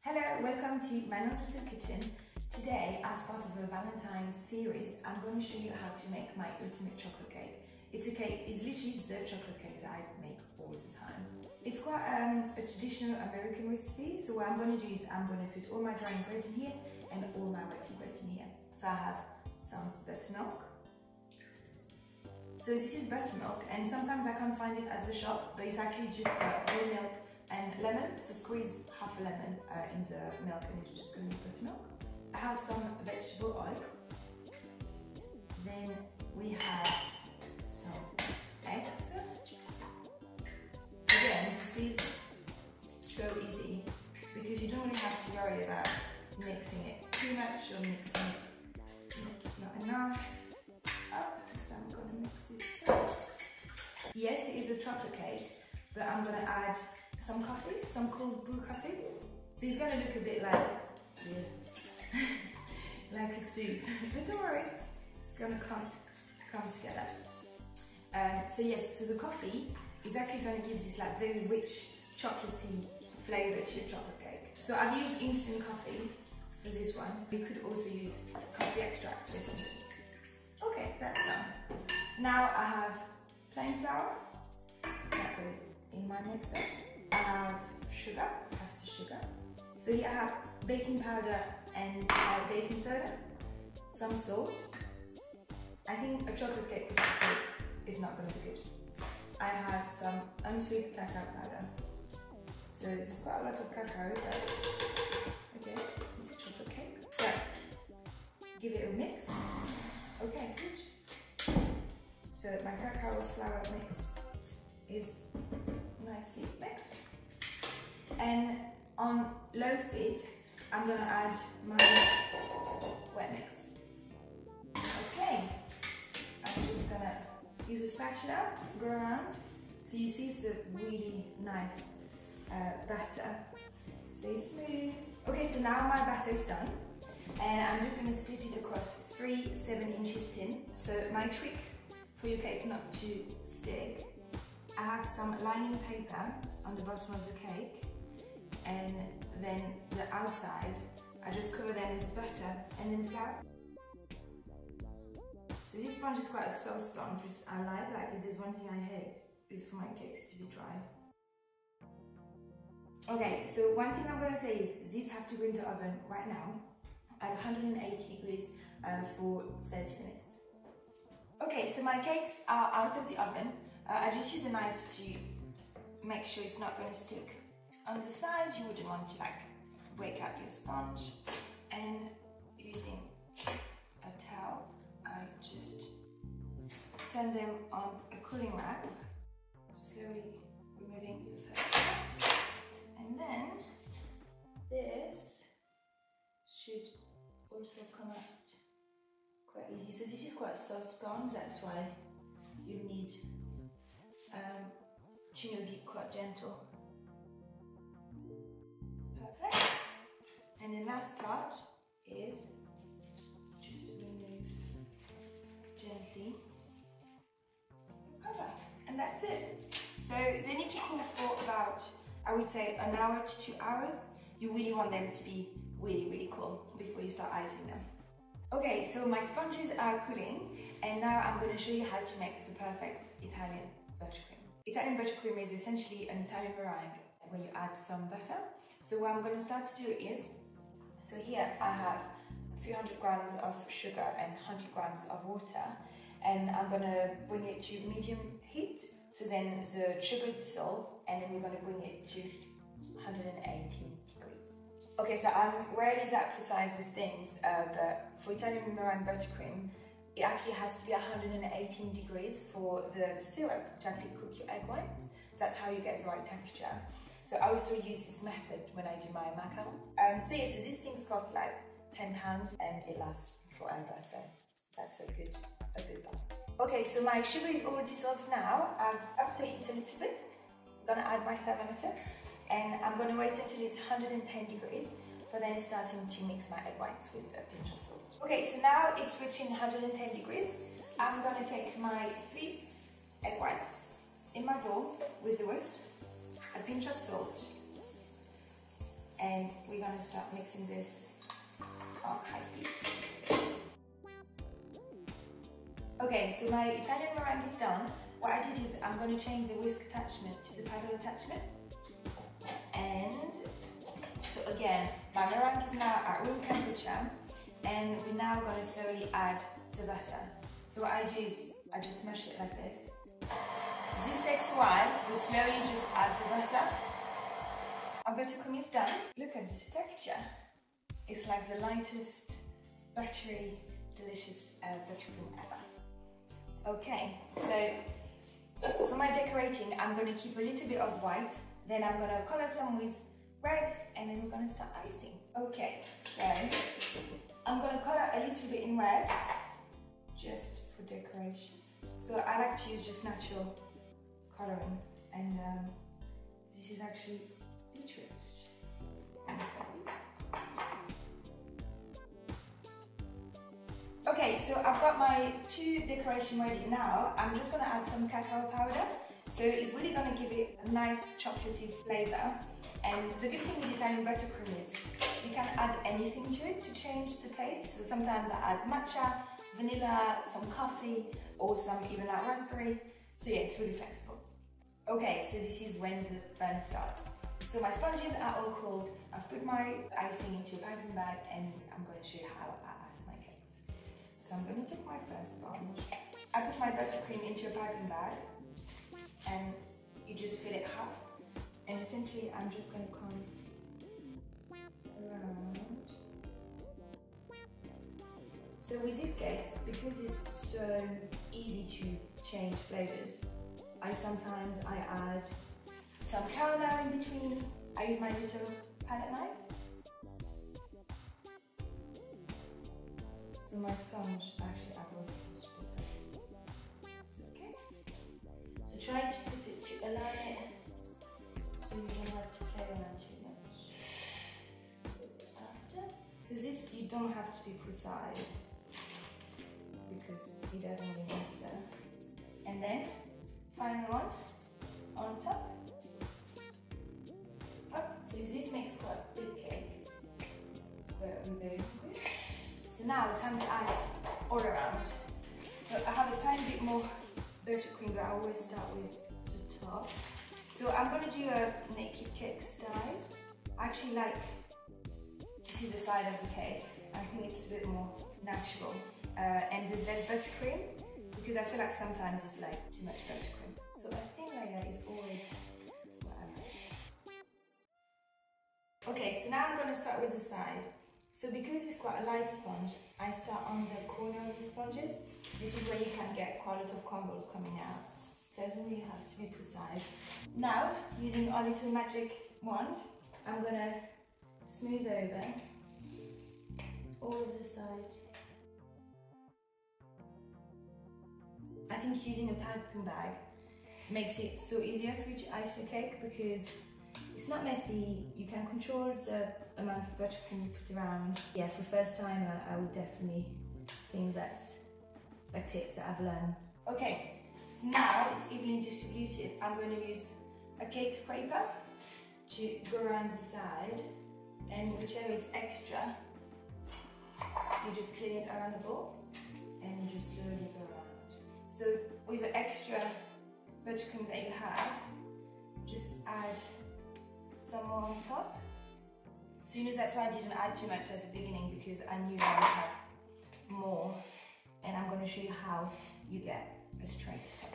Hello, welcome to Manon's Little Kitchen. Today, as part of a Valentine's series, I'm going to show you how to make my ultimate chocolate cake. It's literally the chocolate cake that I make all the time. It's quite a traditional American recipe, so what I'm going to do is I'm going to put all my dry ingredients in here and all my wet ingredients in here. So I have some buttermilk. So this is buttermilk, and sometimes I can't find it at the shop, but it's actually just whole milk and lemon. So squeeze half a lemon in the milk, and it's just going to be buttermilk. I have some vegetable oil. Then we have some eggs. Again, this is so easy because you don't really have to worry about mixing it too much or mixing it not enough. So I'm going to mix this first. Yes, it is a chocolate cake, but I'm going to add some coffee, some cold brew coffee. So it's going to look a bit like like a soup, but don't worry, it's going to come together. So yes, so the coffee is actually going to give this like very rich chocolatey flavour to your chocolate cake. So I've used instant coffee for this one. You could also use coffee extract or something. Okay, that's done. Now I have plain flour that goes in my mixer. I have sugar, caster sugar. So here I have baking powder and baking soda, some salt. I think a chocolate cake without salt is not going to be good. I have some unsweet cacao powder. So this is quite a lot of cacao, but again, it's a chocolate cake. So give it a mix. Okay, good. So my cacao flour mix is nicely mixed. And on low speed, I'm going to add my wet mix. Okay, I'm just going to use a spatula, go around. So you see it's a really nice batter. Stay smooth. Okay, so now my batter is done. And I'm just going to split it across 3 7-inch tins. So my trick for your cake not to stick, I have some lining paper on the bottom of the cake, and then the outside, I just cover them with butter and then flour. So this sponge is quite a soft sponge, which I like if there's one thing I hate, is for my cakes to be dry. Okay, so one thing I'm going to say is these have to go into the oven right now at 180 degrees for 30 minutes. Okay, so my cakes are out of the oven. I just use a knife to make sure it's not going to stick on the side. You wouldn't want to like break out your sponge. And using a towel, I just turn them on a cooling rack, slowly removing the first part. And then this should also come out quite easy. So this is quite a soft sponge, that's why you need to be quite gentle. Perfect. And the last part is just remove gently the cover, and that's it. So they need to cool for about, I would say, an hour to 2 hours. You really want them to be really cool before you start icing them. Okay, so my sponges are cooling, and now I'm going to show you how to make the perfect Italian buttercream. Italian buttercream is essentially an Italian meringue where you add some butter. So what I'm going to start to do is, so here I have 300 grams of sugar and 100 grams of water, and I'm going to bring it to medium heat. So then the sugar dissolves, and then we're going to bring it to 118 degrees. Okay, so I'm rarely that precise with things, but for Italian meringue buttercream, it actually has to be 118 degrees for the syrup to actually cook your egg whites. So that's how you get the right texture. So I also use this method when I do my macaron. So yeah, so these things cost like £10 and it lasts forever. So that's a good buy. Okay, so my sugar is all dissolved now. I've upped the heat a little bit. I'm gonna add my thermometer, and I'm gonna wait until it's 110 degrees for then starting to mix my egg whites with a pinch of salt. Okay, so now it's reaching 110 degrees. I'm gonna take my 3 egg whites in my bowl with the whisk, a pinch of salt, and we're going to start mixing this on high speed. Okay, so my Italian meringue is done. What I did is I'm going to change the whisk attachment to the paddle attachment. And so again, my meringue is now at room temperature, and we're now going to slowly add the butter. So what I do is I just smash it like this. This takes a while, we slowly just add the butter. Our buttercream is done. Look at this texture. It's like the lightest, buttery, delicious buttercream ever. Okay, so for my decorating, I'm going to keep a little bit of white, then I'm going to color some with red, and then we're going to start icing. Okay, so I'm going to color a little bit in red, just for decoration. So I like to use just natural coloring, and this is actually beetroot. Okay, so I've got my two decoration ready now. I'm just going to add some cacao powder. So it's really going to give it a nice chocolatey flavour. And the good thing with Italian buttercream is you can add anything to it to change the taste. So sometimes I add matcha, vanilla, some coffee, or some even like raspberry. So yeah, it's really flexible. Okay, so this is when the fun starts. So my sponges are all cold. I've put my icing into a piping bag, and I'm going to show you how I ice my cakes. So I'm going to take my first sponge. I put my buttercream into a piping bag, and you just fill it half. And essentially, I'm just going to come around. So with these cakes, because it's so easy to change flavors, I add some caramel in between. I use my little palette knife. So my sponge actually adds it's okay. So try to put it to align it so you don't have to play around too much. After. So this, you don't have to be precise because it doesn't really matter. And then final one on top. So this makes quite a big cake. Very good. So now it's time to ice all around. So I have a tiny bit more buttercream, but I always start with the top. So I'm going to do a naked cake style. I actually like to see the side of the cake. I think it's a bit more natural. And there's less buttercream, because I feel like sometimes it's like too much buttercream. So I think like that is always whatever. Okay, so now I'm going to start with the side. So because it's quite a light sponge, I start on the corner of the sponges. This is where you can get quite a lot of crumbles coming out. Doesn't really have to be precise. Now, using our little magic wand, I'm going to smooth over all of the sides. I think using a piping bag makes it so easier for you to ice your cake because it's not messy. You can control the amount of buttercream you put around. Yeah, for first time, I would definitely think that's a tip that I've learned. Okay, so now it's evenly distributed. I'm going to use a cake scraper to go around the side, and whichever is extra, you just clean it around the bowl, and you just slowly go around. So with the extra buttercream that you have, just add some more on top. So you know that's why I didn't add too much at the beginning, because I knew I would have more, and I'm going to show you how you get a straight top.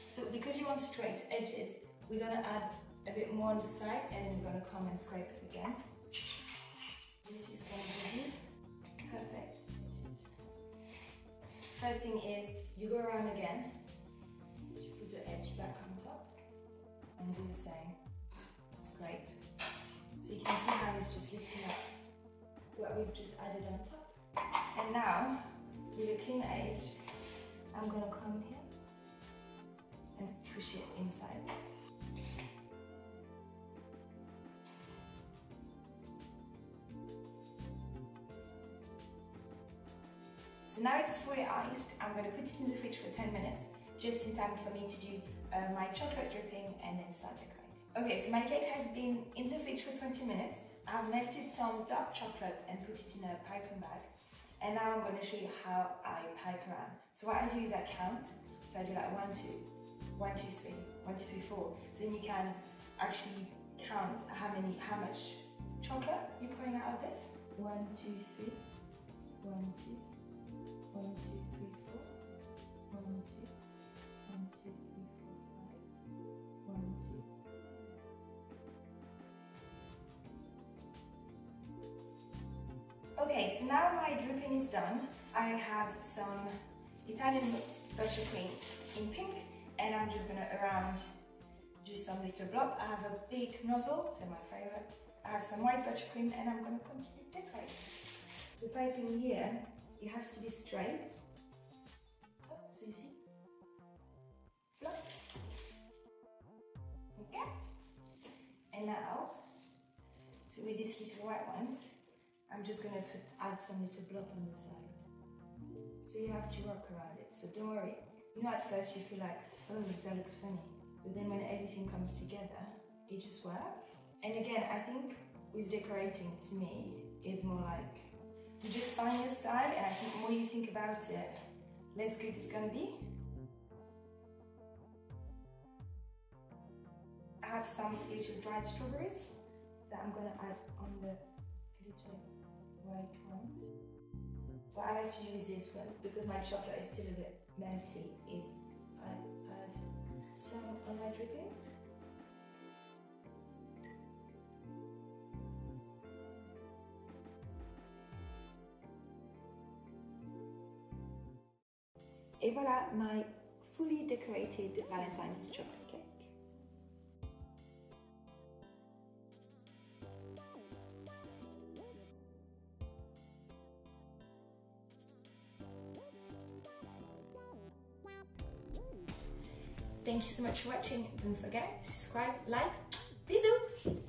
So because you want straight edges, we're going to add a bit more on the side, and then we're going to come and scrape it again. This is going to be good. Perfect. First thing is, you go around again, you put the edge back on top, and do the same. Scrape. So you can see how it's just lifting up what we've just added on top. And now, with a clean edge, I'm going to come here and push it inside. So now it's fully iced. I'm going to put it in the fridge for 10 minutes, just in time for me to do my chocolate dripping and then start decorating. Okay, so my cake has been in the fridge for 20 minutes. I've melted some dark chocolate and put it in a piping bag. And now I'm going to show you how I pipe around. So what I do is I count. So I do like 1, 2, 1, 2, 3, 1, 2, 3, 4. So then you can actually count how much chocolate you're pouring out of this. 1, 2, 3, 1, 2, 1, 2, 3, 4, 1, 2, 1, 2, 3, 4, 5, 1, 2. Okay, so now my dripping is done. I have some Italian buttercream in pink, and I'm just gonna do some little blob. I have a big nozzle, so my favorite. I have some white buttercream, and I'm gonna continue to decorate. The piping here, it has to be straight. Oh, so you see? Blob. Okay. And now, so with these little white ones, I'm just gonna add some little blob on the side. So you have to work around it, so don't worry. You know, at first you feel like, oh, that looks funny. But then when everything comes together, it just works. And again, I think with decorating, to me, is more like, you just find your style, and I think the more you think about it, less good it's gonna be. I have some little dried strawberries that I'm gonna add on the little white one. What I like to do with this one, because my chocolate is still a bit melty, is I add some on my drippings. Et voilà my fully decorated Valentine's chocolate cake. Thank you so much for watching. Don't forget, subscribe, like, bisous!